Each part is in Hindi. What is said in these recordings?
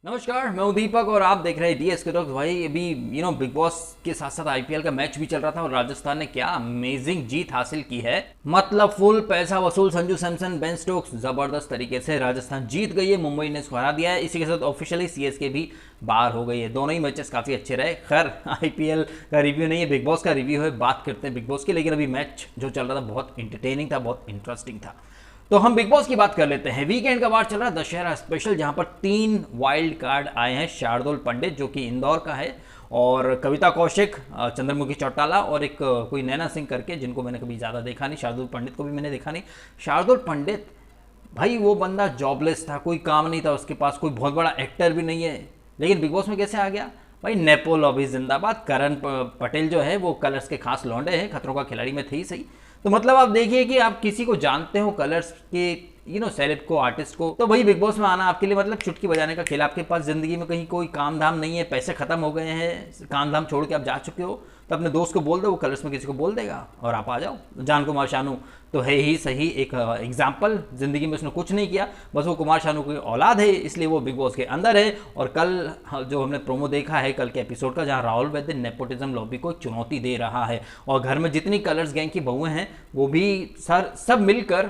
नमस्कार, मैं हूं दीपक और आप देख रहे हैं डीएस के टॉक्स। भाई अभी बिग बॉस के साथ साथ आईपीएल का मैच भी चल रहा था और राजस्थान ने क्या अमेजिंग जीत हासिल की है। मतलब फुल पैसा वसूल संजू सैमसन, बेन स्टोक्स, जबरदस्त तरीके से राजस्थान जीत गई है। मुंबई इंडियंस को हरा दिया है। इसी के साथ ऑफिशियली सीएसके भी बाहर हो गई है। दोनों ही मैचेस काफी अच्छे रहे। खैर आईपीएल का रिव्यू नहीं है, बिग बॉस का रिव्यू है। बात करते हैं बिग बॉस की। लेकिन अभी मैच जो चल रहा था बहुत इंटरटेनिंग था, बहुत इंटरेस्टिंग था। तो हम बिग बॉस की बात कर लेते हैं। वीकेंड का वार चल रहा है दशहरा स्पेशल, जहां पर 3 वाइल्ड कार्ड आए हैं। शार्दुल पंडित जो कि इंदौर का है, और कविता कौशिक, चंद्रमुखी चौटाला, और एक कोई नैना सिंह करके, जिनको मैंने कभी ज़्यादा देखा नहीं। शार्दुल पंडित को भी मैंने देखा नहीं। शार्दुल पंडित भाई वो बंदा जॉबलेस था, कोई काम नहीं था उसके पास, कोई बहुत बड़ा एक्टर भी नहीं है, लेकिन बिग बॉस में कैसे आ गया भाई? नेपो लॉबी जिंदाबाद। करण पटेल जो है वो कलर्स के खास लौंडे हैं, खतरों का खिलाड़ी में थे ही सही। तो मतलब आप देखिए कि आप किसी को जानते हो कलर्स के सेलेब को, आर्टिस्ट को, तो भाई बिग बॉस में आना आपके लिए मतलब चुटकी बजाने का खेल। आपके पास जिंदगी में कहीं कोई काम धाम नहीं है, पैसे खत्म हो गए हैं, काम धाम छोड़ के आप जा चुके हो, तो अपने दोस्त को बोल दो, वो कलर्स में किसी को बोल देगा और आप आ जाओ। जान कुमार शानू तो है ही सही एक एग्जाम्पल। जिंदगी में उसने कुछ नहीं किया, बस वो कुमार शानू की औलाद है, इसलिए वो बिग बॉस के अंदर है। और कल जो हमने प्रोमो देखा है कल के एपिसोड का, जहां राहुल वैद्य नेपोटिज्म लॉबी को चुनौती दे रहा है, और घर में जितनी कलर्स गैंग की बहुएं हैं वो भी सब मिलकर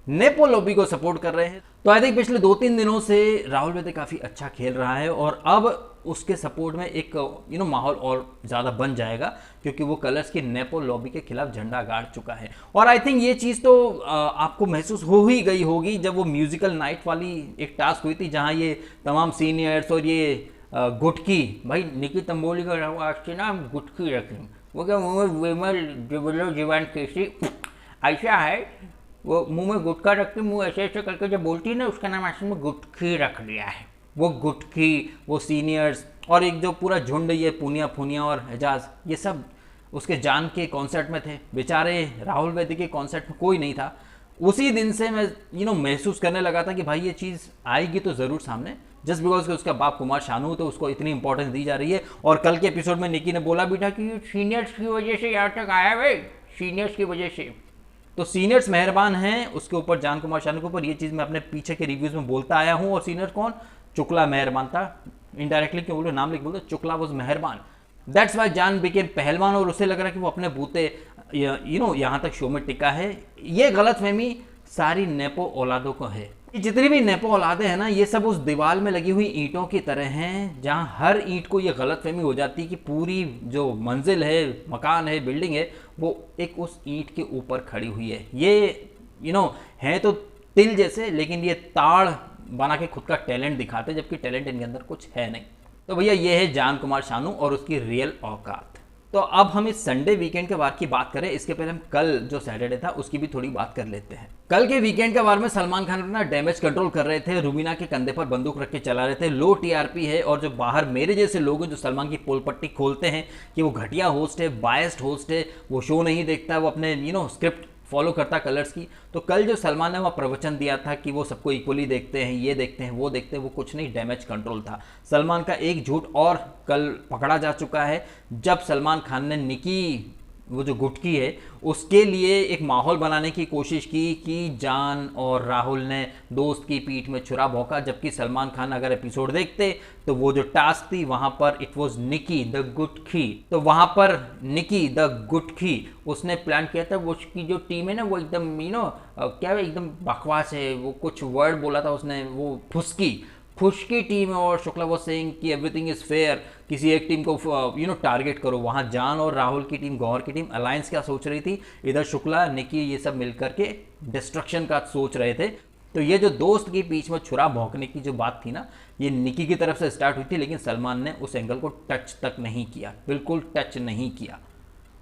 नेपो लॉबी को सपोर्ट कर रहे हैं। तो आई थिंक पिछले 2-3 दिनों से राहुल वैद्य काफ़ी अच्छा खेल रहा है, और अब उसके सपोर्ट में एक माहौल और ज़्यादा बन जाएगा, क्योंकि वो कलर्स की नेपो लॉबी के खिलाफ झंडा गाड़ चुका है। और आई थिंक ये चीज़ तो आपको महसूस हो ही गई होगी जब वो म्यूजिकल नाइट वाली एक टास्क हुई थी, जहाँ ये तमाम सीनियर्स और ये गुटकी, भाई निकी तंबोली का आज से ना गुटकी रखें, वो क्या मुँह में विमल जीवान केसी ऐसा है, वो मुंह में गुटखा रख के मुंह ऐसे ऐसे करके जब बोलती है ना, उसका नाम ऐसे में गुटकी रख दिया है। वो गुटकी, वो सीनियर्स, और एक जो पूरा झुंड, ये पूनिया फूनिया और एजाज, ये सब उसके जान के कॉन्सर्ट में थे। बेचारे राहुल वैद्य के कॉन्सर्ट में कोई नहीं था। उसी दिन से मैं महसूस करने लगा था कि भाई ये चीज़ आएगी तो ज़रूर सामने, जस्ट बिकॉज कि उसका बाप कुमार शानू, तो उसको इतनी इंपॉर्टेंस दी जा रही है। और कल के एपिसोड में निकी ने बोला भी था कि सीनियर्स की वजह से यहाँ तक आया भाई, सीनियर्स की वजह से। तो सीनियर्स मेहरबान हैं उसके ऊपर, जान कुमार शानू के ऊपर। ये चीज़ मैं अपने पीछे के रिव्यूज़ में बोलता आया हूँ। और सीनियर कौन? चुकला मेहरबान था। इनडायरेक्टली क्यों बोलो, नाम लिख बोलो, चुकला वॉज मेहरबान। दैट्स वाई जान बिकेम पहलवान, और उसे लग रहा है कि वो अपने बूते यहाँ तक शो में टिका है। ये गलतफहमी सारी नेपो औलादों को है। जितनी भी नेपो औलादे हैं ना, ये सब उस दीवार में लगी हुई ईंटों की तरह हैं, जहां हर ईंट को ये गलतफहमी हो जाती है कि पूरी जो मंजिल है, मकान है, बिल्डिंग है, वो एक उस ईंट के ऊपर खड़ी हुई है। ये है तो तिल जैसे, लेकिन ये ताड़ बना के खुद का टैलेंट दिखाते, जबकि टैलेंट इनके अंदर कुछ है नहीं। तो भैया ये है जान कुमार शानू और उसकी रियल औकात। तो अब हम इस संडे वीकेंड के वार की बात करें, इसके पहले हम कल जो सैटरडे था उसकी भी थोड़ी बात कर लेते हैं। कल के वीकेंड के वार में सलमान खान अपना डैमेज कंट्रोल कर रहे थे, रुबीना के कंधे पर बंदूक रख के चला रहे थे। लो टीआरपी है, और जो बाहर मेरे जैसे लोग हैं जो सलमान की पोल पट्टी खोलते हैं कि वो घटिया होस्ट है, बायस्ड होस्ट है, वो शो नहीं देखता, वो अपने स्क्रिप्ट फॉलो करता कलर्स की। तो कल जो सलमान ने वह प्रवचन दिया था कि वो सबको इक्वली देखते हैं, ये देखते हैं, वो देखते हैं, वो कुछ नहीं, डैमेज कंट्रोल था। सलमान का एक झूठ और कल पकड़ा जा चुका है, जब सलमान खान ने निकी, वो जो गुटकी है, उसके लिए एक माहौल बनाने की कोशिश की कि जान और राहुल ने दोस्त की पीठ में छुरा भोंका। जबकि सलमान खान अगर एपिसोड देखते तो वो जो टास्क थी वहां पर इट वाज निकी द गुटकी, तो वहां पर निकी द गुटकी उसने प्लान किया था। वो उसकी जो टीम है ना, वो एकदम क्या एकदम बकवास है, वो कुछ वर्ड बोला था उसने, वो फुसकी टीम है। और शुक्ला वो सेइंग कि एवरीथिंग इज फेयर, किसी एक टीम को टारगेट करो। वहां जान और राहुल की टीम, गौहर की टीम अलायंस क्या सोच रही थी, इधर शुक्ला, निकी, ये सब मिलकर के डिस्ट्रक्शन का सोच रहे थे। तो ये जो दोस्त के बीच में छुरा भौंकने की जो बात थी ना, ये निकी की तरफ से स्टार्ट हुई थी, लेकिन सलमान ने उस एंगल को टच तक नहीं किया, बिल्कुल टच नहीं किया,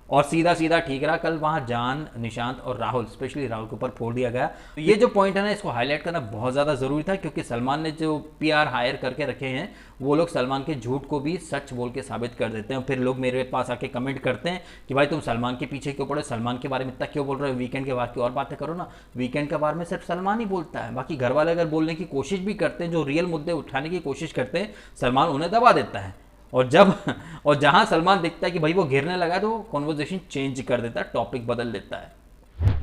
और सीधा सीधा ठीक रहा। कल वहाँ जान, निशांत और राहुल, स्पेशली राहुल के ऊपर फोड़ दिया गया। तो ये जो पॉइंट है ना, इसको हाईलाइट करना बहुत ज़्यादा ज़रूरी था, क्योंकि सलमान ने जो पीआर हायर करके रखे हैं, वो लोग सलमान के झूठ को भी सच बोल के साबित कर देते हैं। फिर लोग मेरे पास आके कमेंट करते हैं कि भाई तुम सलमान के पीछे क्यों पड़े, सलमान के बारे में इतना क्यों बोल रहे हो, वीकेंड के बार की और बातें करो ना। वीकेंड के बारे में सिर्फ सलमान ही बोलता है, बाकी घर वाले अगर बोलने की कोशिश भी करते हैं, जो रियल मुद्दे उठाने की कोशिश करते हैं, सलमान उन्हें दबा देता है। और जहां सलमान दिखता है कि भाई वो गिरने लगा, तो कॉन्वर्जेशन चेंज कर देता है, टॉपिक बदल देता है।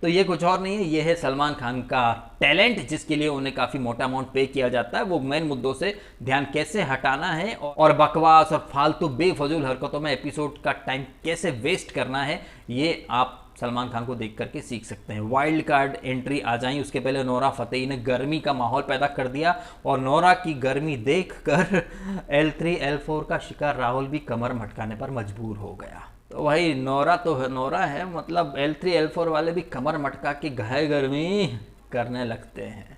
तो ये कुछ और नहीं है, ये है सलमान खान का टैलेंट, जिसके लिए उन्हें काफ़ी मोटा अमाउंट पे किया जाता है। वो मेन मुद्दों से ध्यान कैसे हटाना है और बकवास और फालतू बेफजूल हरकतों में एपिसोड का टाइम कैसे वेस्ट करना है, ये आप सलमान खान को देख करके सीख सकते हैं। वाइल्ड कार्ड एंट्री आ जाई, उसके पहले नोरा फतेही ने गर्मी का माहौल पैदा कर दिया और नोरा की गर्मी देखकर L3 L4 का शिकार राहुल भी कमर मटकाने पर मजबूर हो गया। तो भाई नोरा तो नोरा है, मतलब L3 L4 वाले भी कमर मटका के घाय गर्मी करने लगते हैं।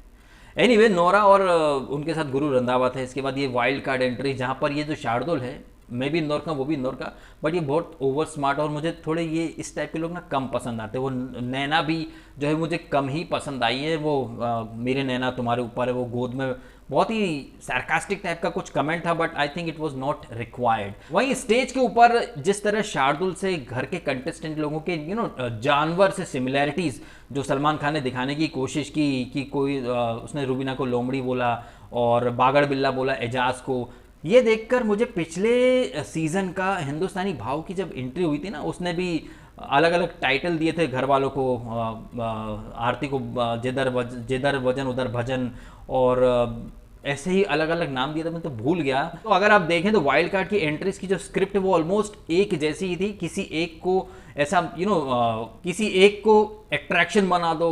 एनीवे, नोरा और उनके साथ गुरु रंधावा थे। इसके बाद ये वाइल्ड कार्ड एंट्री, जहाँ पर ये जो शार्दुल है, मैं भी इंदौर का, वो भी इंदौर का, बट ये बहुत ओवर स्मार्ट और मुझे थोड़े ये इस टाइप के लोग ना कम पसंद आते हैं। वो नैना भी जो है मुझे कम ही पसंद आई है। वो मेरे नैना तुम्हारे ऊपर है, वो गोद में, बहुत ही सार्कास्टिक टाइप का कुछ कमेंट था, but I think it was not required. वहीं स्टेज के ऊपर जिस तरह शार्दुल से घर के कंटेस्टेंट लोगों के जानवर से सिमिलैरिटीज़ जो सलमान खान ने दिखाने की कोशिश की कि कोई उसने रुबीना को लोमड़ी बोला और बागड़ बिल्ला बोला एजाज को, ये देखकर मुझे पिछले सीज़न का हिंदुस्तानी भाव की जब एंट्री हुई थी ना, उसने भी अलग अलग टाइटल दिए थे घर वालों को, आरती को जिधर वजन उधर भजन, और ऐसे ही अलग अलग नाम दिया था, मैं तो भूल गया। तो अगर आप देखें तो वाइल्ड कार्ड की एंट्रीज की जो स्क्रिप्ट वो ऑलमोस्ट एक जैसी ही थी। किसी एक को ऐसा किसी एक को अट्रैक्शन बना दो,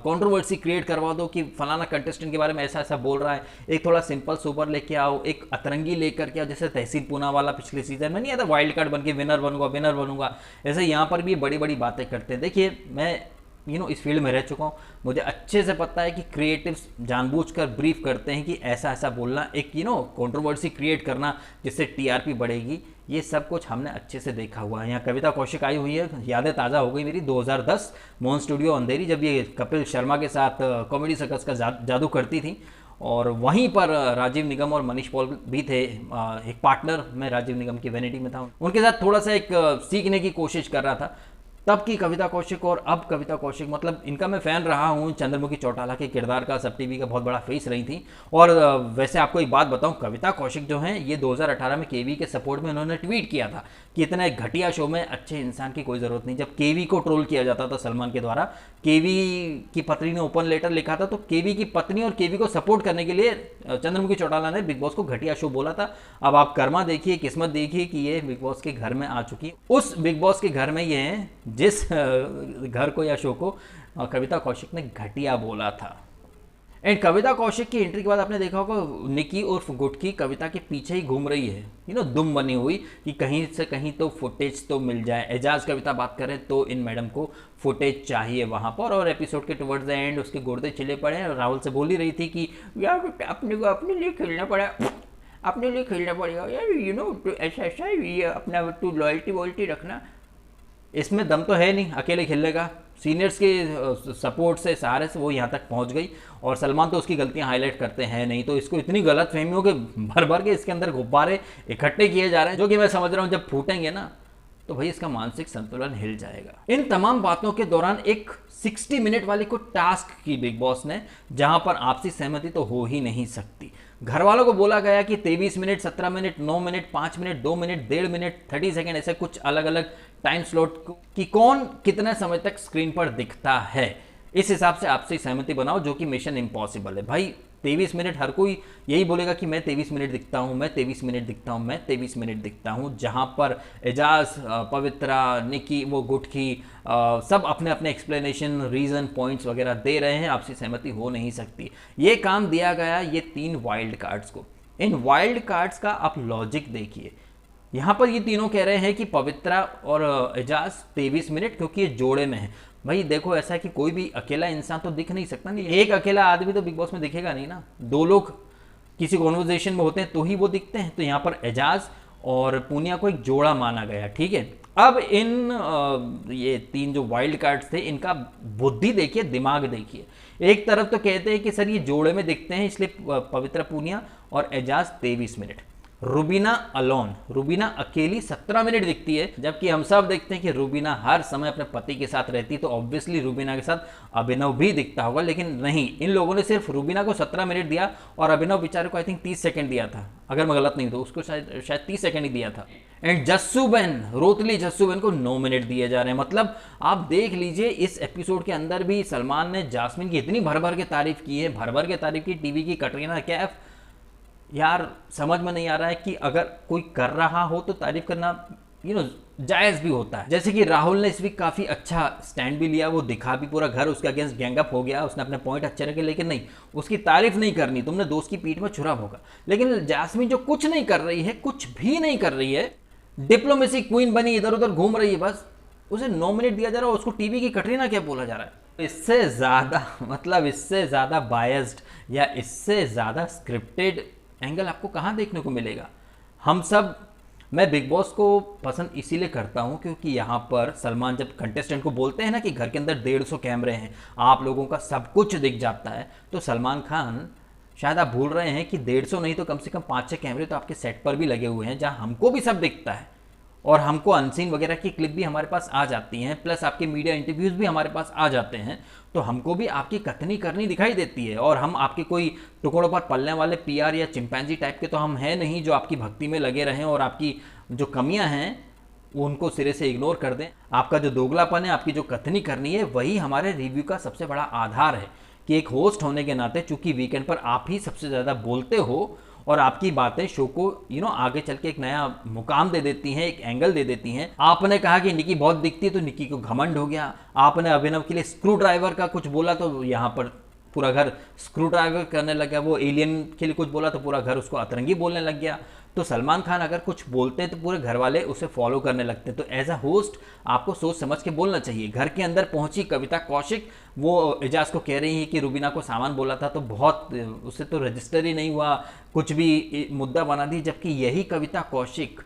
कंट्रोवर्सी क्रिएट करवा दो कि फलाना कंटेस्टेंट के बारे में ऐसा ऐसा बोल रहा है। एक थोड़ा सिंपल सोबर लेके आओ, एक अतरंगी लेकर के आओ, जैसे तहसील पूना वाला पिछले सीजन में नहीं आता, वाइल्ड कार्ड बन के विनर बनूंगा। ऐसे यहाँ पर भी बड़ी बड़ी बातें करते हैं। देखिए, मैं इस फील्ड में रह चुका हूँ, मुझे अच्छे से पता है कि क्रिएटिव्स जानबूझकर ब्रीफ करते हैं कि ऐसा ऐसा बोलना, एक कंट्रोवर्सी क्रिएट करना जिससे टीआरपी बढ़ेगी। ये सब कुछ हमने अच्छे से देखा हुआ है। यहाँ कविता कौशिक आई हुई है, यादें ताज़ा हो गई मेरी 2010 मोहन स्टूडियो अंधेरी, जब ये कपिल शर्मा के साथ कॉमेडी सर्कस का जादू करती थी, और वहीं पर राजीव निगम और मनीष पॉल भी थे। एक पार्टनर, मैं राजीव निगम की वैनिटी में था, उनके साथ थोड़ा सा एक सीखने की कोशिश कर रहा था। तब की कविता कौशिक और अब कविता कौशिक, मतलब इनका मैं फ़ैन रहा हूँ। चंद्रमुखी चौटाला के किरदार का सब टीवी का बहुत बड़ा फेस रही थी। और वैसे आपको एक बात बताऊँ, कविता कौशिक जो हैं, ये 2018 में केवी के सपोर्ट में उन्होंने ट्वीट किया था कि इतना एक घटिया शो में अच्छे इंसान की कोई ज़रूरत नहीं। जब केवी को ट्रोल किया जाता था सलमान के द्वारा, केवी की पत्नी ने ओपन लेटर लिखा था, तो केवी की पत्नी और केवी को सपोर्ट करने के लिए चंद्रमुखी चौटाला ने बिग बॉस को घटिया शो बोला था। अब आप कर्मा देखिए, किस्मत देखिए कि ये बिग बॉस के घर में आ चुकी है। उस बिग बॉस के घर में ये हैं जिस घर को या शो को कविता कौशिक ने घटिया बोला था। एंड कविता कौशिक की एंट्री के बाद आपने देखा होगा निकी उर्फ गुटकी कविता के पीछे ही घूम रही है, दुम बनी हुई कि कहीं से कहीं तो फुटेज तो मिल जाए। एजाज कविता बात करें तो इन मैडम को फुटेज चाहिए वहाँ पर, और एपिसोड के टुवर्ड्स द एंड उसके गुर्दे चिले पड़े हैं। राहुल से बोल ही रही थी कि यार अपने को अपने लिए खेलना पड़ा, अपने लिए खेलना पड़ेगा यार, तो ऐसा ऐसा ये अपना तू लॉयल्टी वॉयल्टी रखना। इसमें दम तो है नहीं अकेले खेलने का, सीनियर्स के सपोर्ट से, सहारे से वो यहाँ तक पहुँच गई, और सलमान तो उसकी गलतियाँ हाईलाइट करते हैं नहीं। तो इसको इतनी गलत फहमियों के भर भर के इसके अंदर गुब्बारे इकट्ठे किए जा रहे हैं, जो कि मैं समझ रहा हूँ जब फूटेंगे ना तो भाई इसका मानसिक संतुलन हिल जाएगा। इन तमाम बातों के दौरान एक 60 मिनट वाली को टास्क की बिग बॉस ने, जहां पर आपसी सहमति तो हो ही नहीं सकती। घर वालों को बोला गया कि 23 minute, 17 minute, 9 minute, 5 minute, 2 minute, 1.5 minute, 30 second, ऐसे कुछ अलग अलग टाइम स्लॉट कि कौन कितने समय तक स्क्रीन पर दिखता है, इस हिसाब से आपसी सहमति बनाओ, जो कि मिशन इम्पॉसिबल है। भाई 23 मिनट हर कोई यही बोलेगा कि मैं 23 मिनट दिखता हूँ, मैं 23 मिनट दिखता हूँ, मैं 23 मिनट दिखता हूँ, जहाँ पर एजाज, पवित्रा, निकी, वो गुटकी सब अपने अपने एक्सप्लेनेशन, रीज़न, पॉइंट्स वगैरह दे रहे हैं। आपसी सहमति हो नहीं सकती। ये काम दिया गया ये 3 वाइल्ड कार्ड्स को। इन वाइल्ड कार्ड्स का आप लॉजिक देखिए। यहाँ पर ये तीनों कह रहे हैं कि पवित्रा और एजाज 23 मिनट, क्योंकि ये जोड़े में है। भाई देखो, ऐसा है कि कोई भी अकेला इंसान तो दिख नहीं सकता, नहीं एक अकेला आदमी तो बिग बॉस में दिखेगा नहीं ना, 2 लोग किसी कॉन्वर्जेशन में होते हैं तो ही वो दिखते हैं। तो यहाँ पर एजाज और पूनिया को एक जोड़ा माना गया, ठीक है। अब इन ये 3 जो वाइल्ड कार्ड्स थे, इनका बुद्धि देखिए, दिमाग देखिए। एक तरफ तो कहते हैं कि सर ये जोड़े में दिखते हैं इसलिए पवित्रा पूनिया और एजाज 23 मिनट, रूबीना अलोन, रूबीना अकेली 17 मिनट दिखती है, जबकि हम सब देखते हैं कि रूबीना हर समय अपने पति के साथ रहती है, तो ऑब्वियसली रूबीना के साथ अभिनव भी दिखता होगा, लेकिन नहीं, इन लोगों ने सिर्फ रूबीना को 17 मिनट दिया और अभिनव बेचारे को आई थिंक 30 सेकंड दिया था, अगर मैं गलत नहीं तो उसको शायद 30 सेकंड ही दिया था। एंड जस्सूबेन, रोतली जस्सूबेन को 9 मिनट दिए जा रहे हैं। मतलब आप देख लीजिए इस एपिसोड के अंदर भी सलमान ने जास्मिन की इतनी भर भर के तारीफ की है, भर भर के तारीफ की, टीवी की कटरीना कैफ। यार समझ में नहीं आ रहा है कि अगर कोई कर रहा हो तो तारीफ करना जायज़ भी होता है। जैसे कि राहुल ने इस वीक काफ़ी अच्छा स्टैंड भी लिया, वो दिखा भी, पूरा घर उसके अगेंस्ट गैंगअप हो गया, उसने अपने पॉइंट अच्छे रखे, लेकिन नहीं, उसकी तारीफ नहीं करनी, तुमने दोस्त की पीठ में छुरा भोगा। लेकिन जास्मिन जो कुछ नहीं कर रही है, कुछ भी नहीं कर रही है, डिप्लोमेसी क्वीन बनी, इधर उधर घूम रही है, बस उसे 9 मिनट दिया जा रहा है, उसको टीवी की कटरीना क्या बोला जा रहा है। इससे ज़्यादा मतलब इससे ज़्यादा बायस्ड या इससे ज़्यादा स्क्रिप्टेड एंगल आपको कहाँ देखने को मिलेगा। हम सब, मैं बिग बॉस को पसंद इसीलिए करता हूँ क्योंकि यहाँ पर सलमान जब कंटेस्टेंट को बोलते हैं ना कि घर के अंदर 150 कैमरे हैं, आप लोगों का सब कुछ दिख जाता है, तो सलमान खान शायद आप भूल रहे हैं कि 150 नहीं तो कम से कम 5-6 कैमरे तो आपके सेट पर भी लगे हुए हैं, जहाँ हमको भी सब दिखता है और हमको अनसीन वगैरह की क्लिप भी हमारे पास आ जाती हैं, प्लस आपके मीडिया इंटरव्यूज़ भी हमारे पास आ जाते हैं, तो हमको भी आपकी कथनी करनी दिखाई देती है। और हम आपके कोई टुकड़ों पर पलने वाले पीआर या चिंपैंजी टाइप के तो हम हैं नहीं जो आपकी भक्ति में लगे रहें और आपकी जो कमियां हैं उनको सिरे से इग्नोर कर दें। आपका जो दोगलापन है, आपकी जो कथनी करनी है, वही हमारे रिव्यू का सबसे बड़ा आधार है कि एक होस्ट होने के नाते, चूंकि वीकेंड पर आप ही सबसे ज़्यादा बोलते हो और आपकी बातें शो को आगे चल के एक नया मुकाम दे देती हैं, एक एंगल दे देती हैं। आपने कहा कि निकी बहुत दिखती है तो निकी को घमंड हो गया, आपने अभिनव के लिए स्क्रू ड्राइवर का कुछ बोला तो यहाँ पर पूरा घर स्क्रू ड्राइवर करने लग गया, वो एलियन के लिए कुछ बोला तो पूरा घर उसको अतरंगी बोलने लग गया। तो सलमान खान अगर कुछ बोलते हैं तो पूरे घर वाले उसे फॉलो करने लगते हैं। तो एज अ होस्ट आपको सोच समझ के बोलना चाहिए। घर के अंदर पहुंची कविता कौशिक, वो एजाज को कह रही है कि रूबीना को सामान बोला था तो बहुत, उससे तो रजिस्टर ही नहीं हुआ, कुछ भी मुद्दा बना दी, जबकि यही कविता कौशिक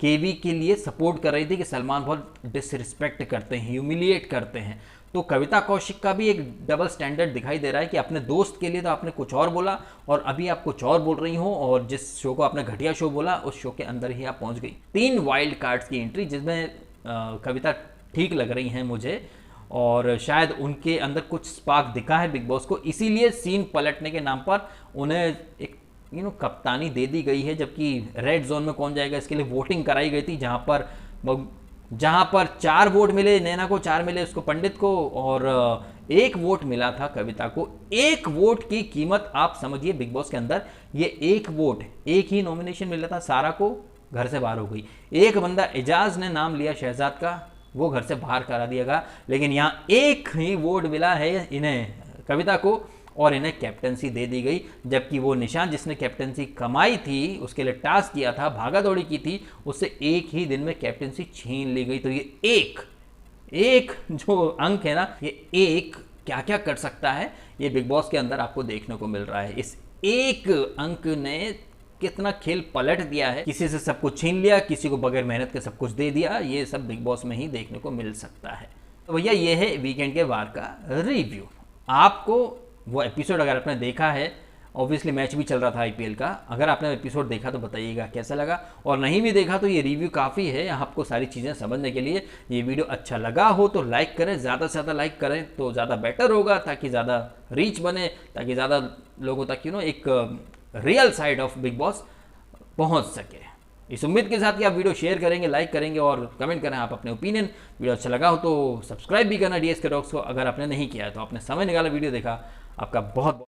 केवी के लिए सपोर्ट कर रही थी कि सलमान बहुत डिसरिस्पेक्ट करते हैं, ह्यूमिलिएट करते हैं। तो कविता कौशिक का भी एक डबल स्टैंडर्ड दिखाई दे रहा है कि अपने दोस्त के लिए तो आपने कुछ और बोला और अभी आप कुछ और बोल रही हो, और जिस शो को आपने घटिया शो बोला उस शो के अंदर ही आप पहुंच गई। 3 वाइल्ड कार्ड्स की एंट्री, जिसमें कविता ठीक लग रही हैं मुझे, और शायद उनके अंदर कुछ स्पार्क दिखा है बिग बॉस को, इसीलिए सीन पलटने के नाम पर उन्हें एक कप्तानी दे दी गई है। जबकि रेड जोन में कौन जाएगा इसके लिए वोटिंग कराई गई थी, जहां पर 4 वोट मिले नैना को, 4 मिले उसको पंडित को, और 1 वोट मिला था कविता को। 1 वोट की कीमत आप समझिए बिग बॉस के अंदर, ये 1 वोट, एक ही नॉमिनेशन मिला था, सारा को घर से बाहर हो गई। एक बंदा एजाज ने नाम लिया शहजाद का, वो घर से बाहर करा दिया गया, लेकिन यहाँ 1 ही वोट मिला है इन्हें, कविता को, और इन्हें कैप्टनसी दे दी गई। जबकि वो निशान जिसने कैप्टनसी कमाई थी, उसके लिए टास्क किया था, भागा दौड़ी की थी, उससे 1 ही दिन में कैप्टनसी छीन ली गई। तो ये एक जो अंक है ना, ये 1 क्या क्या कर सकता है, ये बिग बॉस के अंदर आपको देखने को मिल रहा है। इस 1 अंक ने कितना खेल पलट दिया है, किसी से सब कुछ छीन लिया, किसी को बगैर मेहनत के सब कुछ दे दिया, ये सब बिग बॉस में ही देखने को मिल सकता है। तो भैया ये है वीकेंड के वार का रिव्यू। आपको वो एपिसोड अगर आपने देखा है, ऑब्वियसली मैच भी चल रहा था आईपीएल का, अगर आपने एपिसोड देखा तो बताइएगा कैसा लगा, और नहीं भी देखा तो ये रिव्यू काफ़ी है आपको सारी चीज़ें समझने के लिए। ये वीडियो अच्छा लगा हो तो लाइक करें, ज़्यादा से ज़्यादा लाइक करें तो ज़्यादा बेटर होगा, ताकि ज़्यादा रीच बने, ताकि ज़्यादा लोगों तक एक real side of big boss पहुँच सके। इस उम्मीद के साथ कि आप वीडियो शेयर करेंगे, लाइक करेंगे और कमेंट करें आप अपने ओपिनियन। वीडियो अच्छा लगा हो तो सब्सक्राइब भी करना डीएसके टॉक्स को, अगर आपने नहीं किया है तो आपने समय निकाला वीडियो देखा, आपका बहुत